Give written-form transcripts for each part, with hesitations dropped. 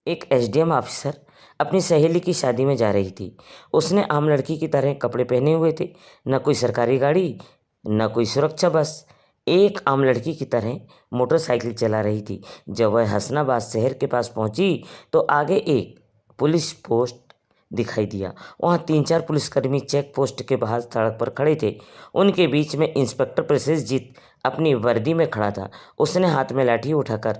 एक SDM officer अपनी सहेली की शादी में जा रही थी। उसने आम लड़की की तरह कपड़े पहने हुए थे, न कोई सरकारी गाड़ी, न कोई सुरक्षा बस। एक आम लड़की की तरह मोटरसाइकिल चला रही थी। जब वह हसनाबाद शहर के पास पहुंची तो आगे एक पुलिस पोस्ट दिखाई दिया। वहां 3-4 पुलिसकर्मी चेक पोस्ट के बाहर सड़क पर खड़े थे। उनके बीच में इंस्पेक्टर प्रसेसजीत अपनी वर्दी में खड़ा था। उसने हाथ में लाठी उठाकर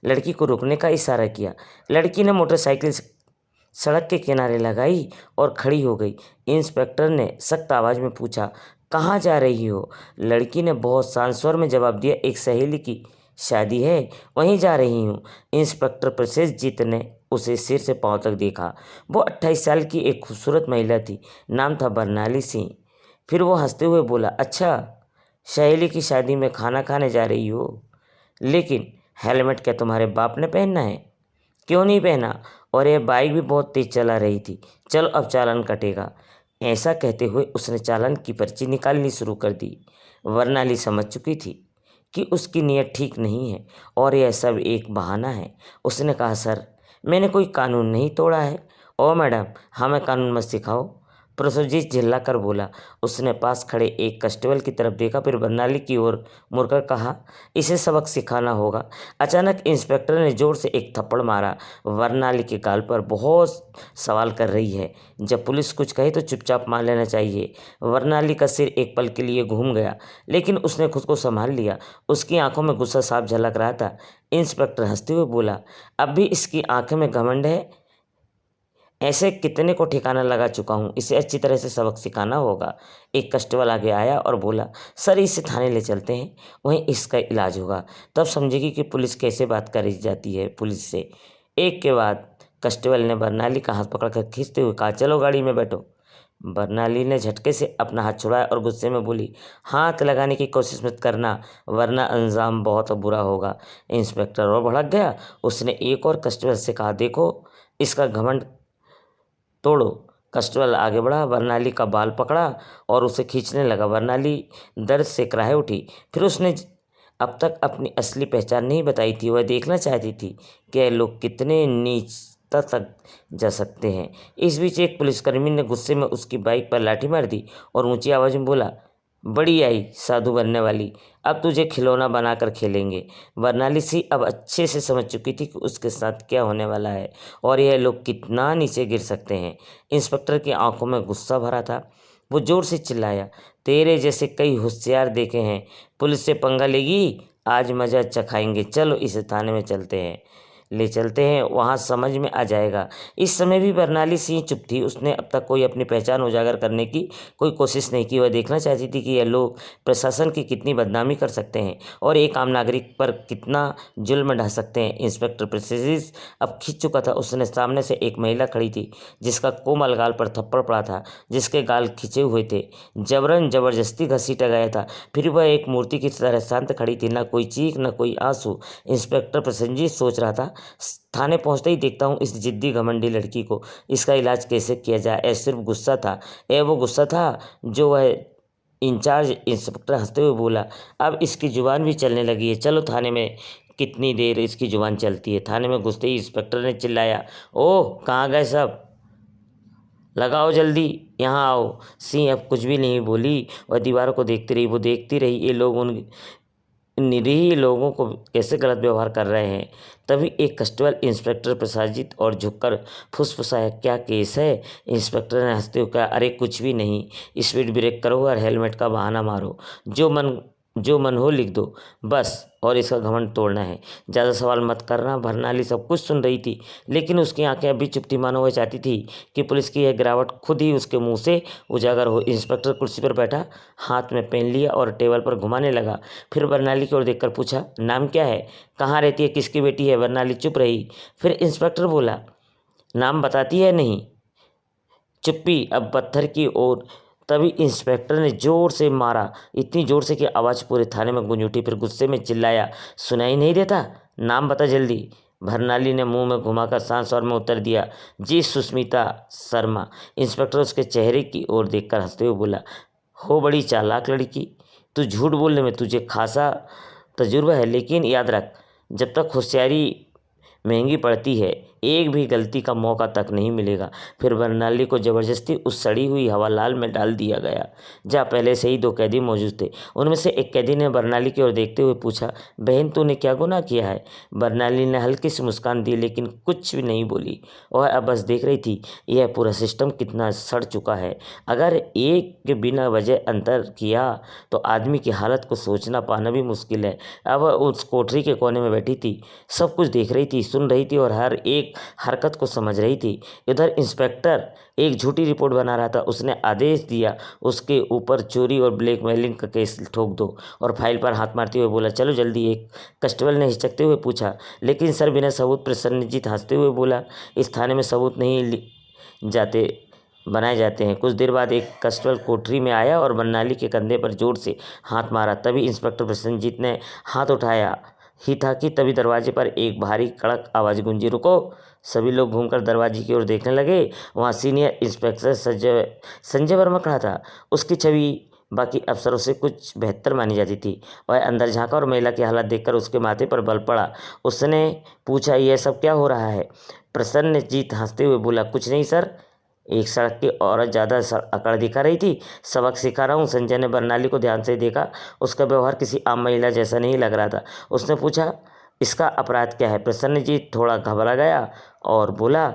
लड़की को रुकने का इशारा किया। लड़की ने मोटरसाइकिल सड़क के किनारे लगाई और खड़ी हो गई। इंस्पेक्टर ने सख्त आवाज़ में पूछा, कहाँ जा रही हो? लड़की ने बहुत शांत स्वर में जवाब दिया, एक सहेली की शादी है, वहीं जा रही हूँ। इंस्पेक्टर प्रसेसजीत ने उसे सिर से पांव तक देखा। वो 28 साल की एक खूबसूरत महिला थी। नाम था बरनाली सिंह। फिर वो हंसते हुए बोला, अच्छा, सहेली की शादी में खाना खाने जा रही हो, लेकिन हेलमेट क्या तुम्हारे बाप ने पहनना है? क्यों नहीं पहना? और यह बाइक भी बहुत तेज चला रही थी। चलो अब चालान कटेगा। ऐसा कहते हुए उसने चालान की पर्ची निकालनी शुरू कर दी। वर्नाली समझ चुकी थी कि उसकी नीयत ठीक नहीं है और यह सब एक बहाना है। उसने कहा, सर, मैंने कोई कानून नहीं तोड़ा है। ओ मैडम, हमें कानून मत सिखाओ, प्रसोजीत चिल्लाकर बोला। उसने पास खड़े एक कांस्टेबल की तरफ देखा, फिर बरनाली की ओर मुड़कर कहा, इसे सबक सिखाना होगा। अचानक इंस्पेक्टर ने जोर से एक थप्पड़ मारा। बरनाली के गाल पर। बहुत सवाल कर रही है, जब पुलिस कुछ कहे तो चुपचाप मान लेना चाहिए। बरनाली का सिर एक पल के लिए घूम गया, लेकिन उसने खुद को संभाल लिया। उसकी आंखों में गुस्सा साफ झलक रहा था। इंस्पेक्टर हंसते हुए बोला, अब भी इसकी आंखें में घमंड है? ऐसे कितने को ठिकाना लगा चुका हूँ, इसे अच्छी तरह से सबक सिखाना होगा। एक कांस्टेबल आगे आया और बोला, सर, इसे थाने ले चलते हैं, वहीं इसका इलाज होगा, तब समझेगी कि पुलिस कैसे बात करी जाती है पुलिस से। एक के बाद कांस्टेबल ने बरनाली का हाथ पकड़कर खींचते हुए कहा, चलो गाड़ी में बैठो। बरनाली ने झटके से अपना हाथ छुड़ाया और गुस्से में बोली, हाथ लगाने की कोशिश मत करना, वरना अंजाम बहुत बुरा होगा। इंस्पेक्टर और भड़क गया। उसने एक और कांस्टेबल से कहा, देखो, इसका घमंड तोड़ो। कांस्टेबल आगे बढ़ा, बरनाली का बाल पकड़ा और उसे खींचने लगा। बरनाली दर्द से कराह उठी। फिर उसने अब तक अपनी असली पहचान नहीं बताई थी। वह देखना चाहती थी कि ये लोग कितने नीचता तक जा सकते हैं। इस बीच एक पुलिसकर्मी ने गुस्से में उसकी बाइक पर लाठी मार दी और ऊंची आवाज़ में बोला, बड़ी आई साधु बनने वाली, अब तुझे खिलौना बनाकर खेलेंगे। बरनाली सी अब अच्छे से समझ चुकी थी कि उसके साथ क्या होने वाला है और यह लोग कितना नीचे गिर सकते हैं। इंस्पेक्टर की आंखों में गुस्सा भरा था। वो जोर से चिल्लाया, तेरे जैसे कई होशियार देखे हैं, पुलिस से पंगा लेगी, आज मजा चखाएंगे। चलो इसे थाने में चलते हैं, ले चलते हैं, वहाँ समझ में आ जाएगा। इस समय भी बरनाली सिंह चुप थी। उसने अब तक कोई अपनी पहचान उजागर करने की कोई कोशिश नहीं की। वह देखना चाहती थी कि यह लोग प्रशासन की कितनी बदनामी कर सकते हैं और एक आम नागरिक पर कितना जुल्म ढा सकते हैं। इंस्पेक्टर प्रेसिस अब खींच चुका था। उसने सामने से एक महिला खड़ी थी जिसका कोमल गाल पर थप्पड़ पड़ा था, जिसके गाल खिंचे हुए थे, जबरन जबरदस्ती घसीटा गया था। फिर वह एक मूर्ति की तरह शांत खड़ी थी, न कोई चीख न कोई आंसू। इंस्पेक्टर प्रसन्नजीत सोच रहा था, थाने पहुंचते ही देखता हूँ इस जिद्दी घमंडी लड़की को, इसका इलाज कैसे किया जाए। यह सिर्फ गुस्सा था, यह वो गुस्सा था जो वह इंचार्ज इंस्पेक्टर हंसते हुए बोला, अब इसकी जुबान भी चलने लगी है, चलो थाने में। कितनी देर इसकी जुबान चलती है? थाने में घुसते ही इंस्पेक्टर ने चिल्लाया, ओह, कहाँ गए सब? लगाओ जल्दी, यहाँ आओ। सिंह अब कुछ भी नहीं बोली। वह दीवारों को देखती रही। वो देखती रही ये लोग उन निरीह लोगों को कैसे गलत व्यवहार कर रहे हैं। तभी एक कांस्टेबल इंस्पेक्टर प्रसाजित और झुककर फुसफुसाया, क्या केस है? इंस्पेक्टर ने हंसते हुए कहा, अरे कुछ भी नहीं, स्पीड ब्रेक करो और हेलमेट का बहाना मारो, जो मन हो लिख दो बस, और इसका घमंड तोड़ना है। ज़्यादा सवाल मत करना। बरनाली सब कुछ सुन रही थी, लेकिन उसकी आंखें अभी चुप थी, मानो वह चाहती थी कि पुलिस की यह गिरावट खुद ही उसके मुंह से उजागर हो। इंस्पेक्टर कुर्सी पर बैठा, हाथ में पेन लिया और टेबल पर घुमाने लगा। फिर बरनाली की ओर देखकर पूछा, नाम क्या है? कहाँ रहती है? किसकी बेटी है? बरनाली चुप रही। फिर इंस्पेक्टर बोला, नाम बताती है नहीं? चुप्पी। अब पत्थर की ओर। तभी इंस्पेक्टर ने जोर से मारा, इतनी जोर से कि आवाज़ पूरे थाने में गूंज उठी। फिर गुस्से में चिल्लाया, सुनाई नहीं देता? नाम बता जल्दी। बरनाली ने मुंह में घुमाकर शांत स्वर में उत्तर दिया, जी, सुष्मिता शर्मा। इंस्पेक्टर उसके चेहरे की ओर देखकर हंसते हुए बोला, हो बड़ी चालाक लड़की, तू झूठ बोलने में तुझे खासा तजुर्बा है, लेकिन याद रख, जब तक होशियारी महंगी पड़ती है, एक भी गलती का मौका तक नहीं मिलेगा। फिर बर्नाली को ज़बरदस्ती उस सड़ी हुई हवालाल में डाल दिया गया, जहाँ पहले से ही 2 कैदी मौजूद थे। उनमें से एक कैदी ने बर्नाली की ओर देखते हुए पूछा, बहन तूने क्या गुनाह किया है? बर्नाली ने हल्की सी मुस्कान दी लेकिन कुछ भी नहीं बोली। वह अब बस देख रही थी यह पूरा सिस्टम कितना सड़ चुका है। अगर एक के बिना वजह अंतर किया तो आदमी की हालत को सोचना पाना भी मुश्किल है। अब वह उस कोठरी के कोने में बैठी थी, सब कुछ देख रही थी, सुन रही थी और हर एक हरकत को समझ रही थी। इधर इंस्पेक्टर एक झूठी रिपोर्ट बना रहा था। उसने आदेश दिया उसके ऊपर चोरी और ब्लैकमेलिंग का केस ठोक दो, और फाइल पर हाथ मारते हुए बोला, चलो जल्दी। एक कांस्टेबल ने हिचकते हुए पूछा, लेकिन सर बिना सबूत? प्रसन्नजीत हंसते हुए बोला, इस थाने में सबूत नहीं जाते बनाए जाते हैं। कुछ देर बाद एक कांस्टेबल कोठरी में आया और बर्नाली के कंधे पर जोर से हाथ मारा। तभी इंस्पेक्टर प्रसन्नजीत ने हाथ उठाया ही था कि तभी दरवाजे पर एक भारी कड़क आवाज़ गूंजी, रुको। सभी लोग घूमकर दरवाजे की ओर देखने लगे। वहाँ सीनियर इंस्पेक्टर संजय वर्मा खड़ा था। उसकी छवि बाकी अफसरों से कुछ बेहतर मानी जाती थी। वह अंदर झांका और महिला की हालत देखकर उसके माथे पर बल पड़ा। उसने पूछा, यह सब क्या हो रहा है? प्रसन्नजीत हंसते हुए बोला, कुछ नहीं सर, एक सड़क की औरत ज़्यादा अकड़ दिखा रही थी, सबक सिखा रहा हूँ। संजय ने बर्नाली को ध्यान से देखा। उसका व्यवहार किसी आम महिला जैसा नहीं लग रहा था। उसने पूछा, इसका अपराध क्या है? प्रसन्नजीत थोड़ा घबरा गया और बोला,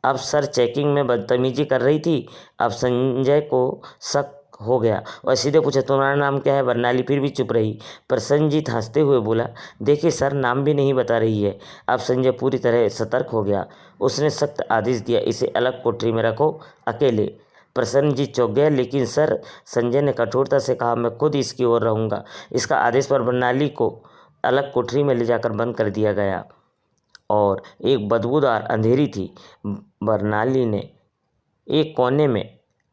अब सर चेकिंग में बदतमीजी कर रही थी। अब संजय को शक हो गया और सीधे पूछा, तुम्हारा नाम क्या है? बर्नाली फिर भी चुप रही। प्रसन्नजीत हंसते हुए बोला, देखिए सर, नाम भी नहीं बता रही है। अब संजय पूरी तरह सतर्क हो गया। उसने सख्त आदेश दिया, इसे अलग कोठरी में रखो, अकेले। प्रसन्नजीत चौंक गया, लेकिन सर, संजय ने कठोरता से कहा, मैं खुद इसकी ओर रहूँगा। इसका आदेश पर बर्नाली को अलग कोठरी में ले जाकर बंद कर दिया गया और एक बदबूदार अंधेरी थी। बर्नाली ने एक कोने में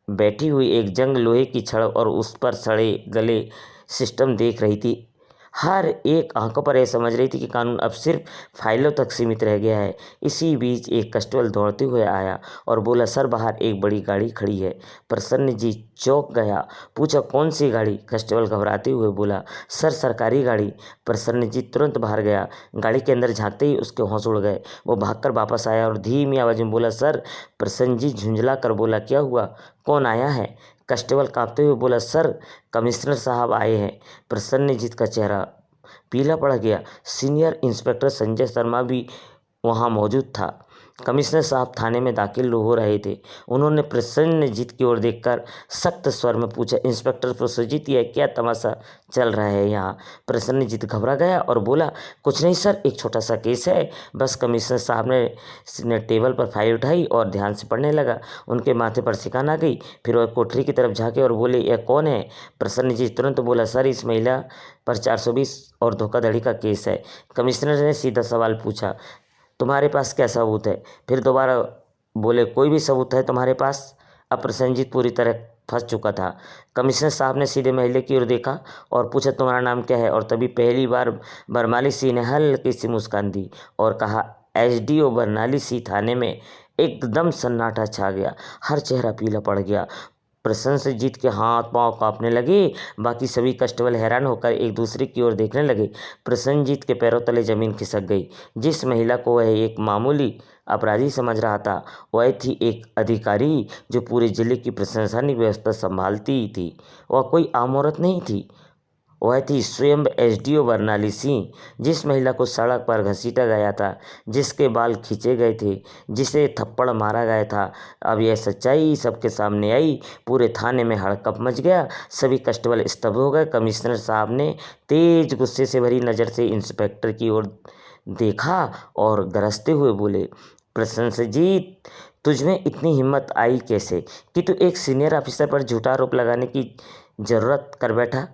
बैठी हुई एक जंग लोहे की छड़ और उस पर सड़े गले सिस्टम देख रही थी। हर एक आंखों पर यह समझ रही थी कि कानून अब सिर्फ फाइलों तक सीमित रह गया है। इसी बीच एक कांस्टेबल दौड़ते हुए आया और बोला, सर बाहर एक बड़ी गाड़ी खड़ी है। प्रसन्नजीत चौंक गया, पूछा, कौन सी गाड़ी? कांस्टेबल घबराते हुए बोला, सर सरकारी गाड़ी। प्रसन्नजीत तुरंत बाहर गया। गाड़ी के अंदर झांकते ही उसके होश उड़ गए। वो भागकर वापस आया और धीमी आवाज में बोला, सर। प्रसन्नजीत झुंझला कर बोला, क्या हुआ? कौन आया है? कांस्टेबल कांपते हुए बोला, सर कमिश्नर साहब आए हैं। प्रसन्नजीत का चेहरा पीला पड़ गया। सीनियर इंस्पेक्टर संजय शर्मा भी वहां मौजूद था। कमिश्नर साहब थाने में दाखिल हो रहे थे। उन्होंने प्रसन्नजीत की ओर देखकर सख्त स्वर में पूछा, इंस्पेक्टर प्रसन्नजीत, यह क्या तमाशा चल रहा है यहाँ? प्रसन्नजीत घबरा गया और बोला, कुछ नहीं सर, एक छोटा सा केस है बस। कमिश्नर साहब ने टेबल पर फाइल उठाई और ध्यान से पढ़ने लगा। उनके माथे पर सिकान आ गई। फिर वह कोठरी की तरफ झांके और बोले, यह कौन है? प्रसन्नजीत तुरंत बोला, सर इस महिला पर 420 और धोखाधड़ी का केस है। कमिश्नर ने सीधा सवाल पूछा, तुम्हारे पास क्या सबूत है? फिर दोबारा बोले, कोई भी सबूत है तुम्हारे पास? अब प्रसन्नजीत पूरी तरह फंस चुका था। कमिश्नर साहब ने सीधे महिला की ओर देखा और पूछा, तुम्हारा नाम क्या है? और तभी पहली बार बर्नाली सिंह ने हल्की सी मुस्कान दी और कहा, एसडीओ बर्नाली सिंह। थाने में एकदम सन्नाटा छा गया। हर चेहरा पीला पड़ गया। प्रसन्नजीत के हाथ पांव कांपने लगे। बाकी सभी कांस्टेबल हैरान होकर एक दूसरे की ओर देखने लगे। प्रसन्नजीत के पैरों तले जमीन खिसक गई। जिस महिला को वह एक मामूली अपराधी समझ रहा था, वह थी एक अधिकारी जो पूरे जिले की प्रशासनिक व्यवस्था संभालती थी। वह कोई आम औरत नहीं थी, वह थी स्वयं एसडीओ बर्नाली सिंह। जिस महिला को सड़क पर घसीटा गया था, जिसके बाल खींचे गए थे, जिसे थप्पड़ मारा गया था, अब यह सच्चाई सबके सामने आई। पूरे थाने में हड़कंप मच गया। सभी कांस्टेबल स्तब्ध हो गए। कमिश्नर साहब ने तेज गुस्से से भरी नज़र से इंस्पेक्टर की ओर देखा और गरजते हुए बोले, प्रसन्नजीत, तुझमें इतनी हिम्मत आई कैसे कि तू एक सीनियर ऑफिसर पर झूठा आरोप लगाने की जरूरत कर बैठा?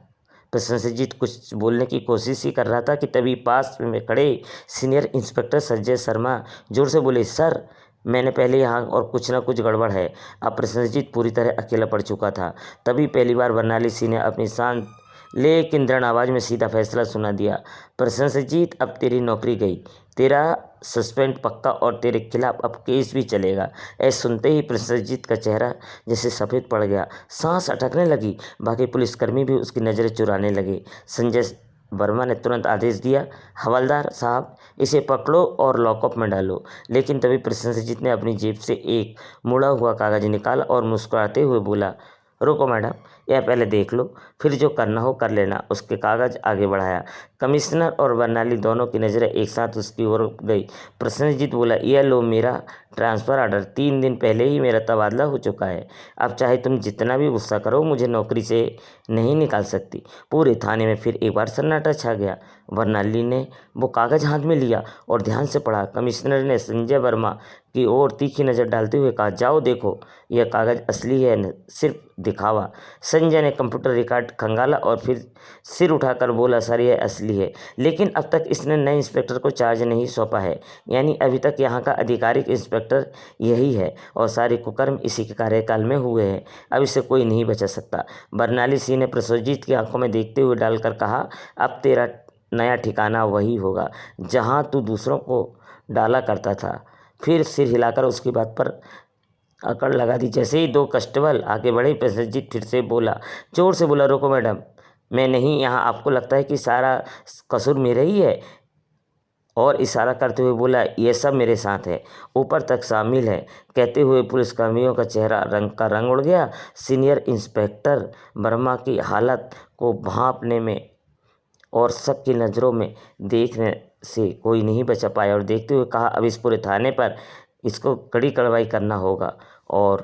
प्रसन्नजीत कुछ बोलने की कोशिश ही कर रहा था कि तभी पास में खड़े सीनियर इंस्पेक्टर संजय शर्मा जोर से बोले, सर मैंने पहले यहाँ और कुछ ना कुछ गड़बड़ है। अब प्रसन्नजीत पूरी तरह अकेला पड़ चुका था। तभी पहली बार बर्नाली सिंह ने अपनी शांत लेकिन दृढ़ आवाज़ में सीधा फैसला सुना दिया, प्रसन्नजीत, अब तेरी नौकरी गई, तेरा सस्पेंड पक्का और तेरे खिलाफ अब केस भी चलेगा। ऐसा सुनते ही प्रसन्नजीत का चेहरा जैसे सफ़ेद पड़ गया, सांस अटकने लगी। बाकी पुलिसकर्मी भी उसकी नज़रें चुराने लगे। संजय वर्मा ने तुरंत आदेश दिया, हवलदार साहब इसे पकड़ो और लॉकअप में डालो। लेकिन तभी प्रसेनजीत ने अपनी जेब से एक मुड़ा हुआ कागज निकाला और मुस्कुराते हुए बोला, रुको मैडम, यह पहले देख लो, फिर जो करना हो कर लेना। उसके कागज आगे बढ़ाया। कमिश्नर और बर्नाली दोनों की नज़रें एक साथ उसकी ओर गई। प्रसेनजीत बोला, यह लो मेरा ट्रांसफ़र ऑर्डर, 3 दिन पहले ही मेरा तबादला हो चुका है। अब चाहे तुम जितना भी गुस्सा करो, मुझे नौकरी से नहीं निकाल सकती। पूरे थाने में फिर एक बार सन्नाटा छा गया। बर्नाली ने वो कागज़ हाथ में लिया और ध्यान से पढ़ा। कमिश्नर ने संजय वर्मा की ओर तीखी नज़र डालते हुए कहा, जाओ देखो, यह कागज़ असली है न सिर्फ दिखावा। संजय ने कंप्यूटर रिकॉर्ड खंगाला और फिर सिर उठाकर बोला, सर यह असली है, लेकिन अब तक इसने नए इंस्पेक्टर को चार्ज नहीं सौंपा है, यानी अभी तक यहाँ का आधिकारिक इंस्पेक्टर यही है और सारे कुकर्म इसी के कार्यकाल में हुए हैं। अब इसे कोई नहीं बचा सकता। बर्नाली सिंह ने प्रसेनजीत की आंखों में देखते हुए डालकर कहा, अब तेरा नया ठिकाना वही होगा जहाँ तू दूसरों को डाला करता था। फिर सिर हिलाकर उसकी बात पर अकड़ लगा दी। जैसे ही 2 कांस्टेबल आगे बढ़े, प्रसेनजीत फिर से बोला, जोर से बोला, रोको मैडम, मैं नहीं यहाँ। आपको लगता है कि सारा कसूर मेरा ही है? और इशारा करते हुए बोला, ये सब मेरे साथ है, ऊपर तक शामिल है। कहते हुए पुलिसकर्मियों का चेहरा रंग उड़ गया। सीनियर इंस्पेक्टर वर्मा की हालत को भांपने में और सबकी नज़रों में देखने से कोई नहीं बचा पाया और देखते हुए कहा, अब इस पूरे थाने पर इसको कड़ी कार्रवाई करना होगा और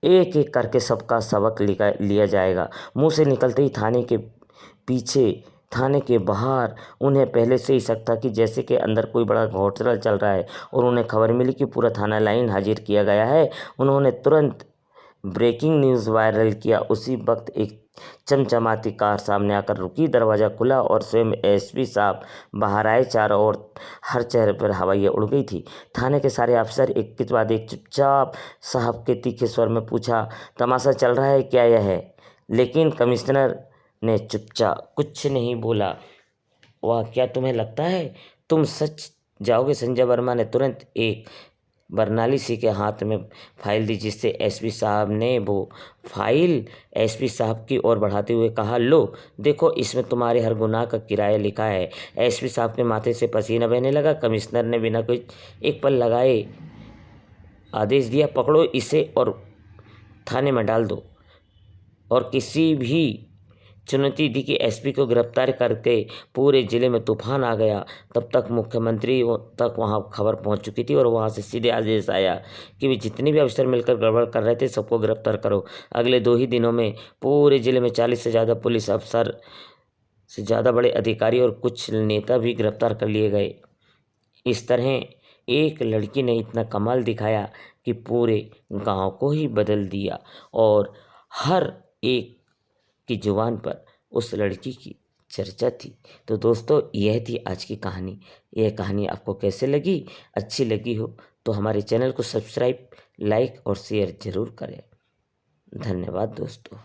एक एक करके सबका सबक लिया जाएगा। मुंह से निकलते ही थाने के पीछे, थाने के बाहर उन्हें पहले से ही शक था कि जैसे कि अंदर कोई बड़ा घोटाला चल रहा है और उन्हें खबर मिली कि पूरा थाना लाइन हाजिर किया गया है। उन्होंने तुरंत ब्रेकिंग न्यूज़ वायरल किया। उसी वक्त एक चमचमाती कार सामने आकर रुकी, दरवाज़ा खुला और स्वयं एसपी साहब बाहर आए। चारों ओर हर चेहरे पर हवाइयाँ उड़ गई थी। थाने के सारे अफसर एक के बाद एक चुपचाप साहब के तीखे स्वर में पूछा, तमाशा चल रहा है क्या यह है? लेकिन कमिश्नर ने चुपचाप कुछ नहीं बोला। वाह, क्या तुम्हें लगता है तुम सच जाओगे? संजय वर्मा ने तुरंत एक बर्नाली सिंह के हाथ में फाइल दी, जिससे एसपी साहब ने वो फाइल एसपी साहब की ओर बढ़ाते हुए कहा, लो देखो, इसमें तुम्हारे हर गुनाह का किराया लिखा है। एसपी साहब के माथे से पसीना बहने लगा। कमिश्नर ने बिना कोई एक पल लगाए आदेश दिया, पकड़ो इसे और थाने में डाल दो। और किसी भी चुनौती दी कि एसपी को गिरफ्तार करके पूरे ज़िले में तूफान आ गया। तब तक मुख्यमंत्री तक वहां खबर पहुंच चुकी थी और वहां से सीधे आदेश आया कि वे जितने भी अफसर मिलकर गड़बड़ कर रहे थे सबको गिरफ्तार करो। अगले 2 ही दिनों में पूरे ज़िले में 40 से ज़्यादा पुलिस अफसर से ज़्यादा बड़े अधिकारी और कुछ नेता भी गिरफ्तार कर लिए गए। इस तरह एक लड़की ने इतना कमाल दिखाया कि पूरे गांव को ही बदल दिया और हर एक की जुबान पर उस लड़की की चर्चा थी। तो दोस्तों, यह थी आज की कहानी। यह कहानी आपको कैसे लगी? अच्छी लगी हो तो हमारे चैनल को सब्सक्राइब, लाइक और शेयर ज़रूर करें। धन्यवाद दोस्तों।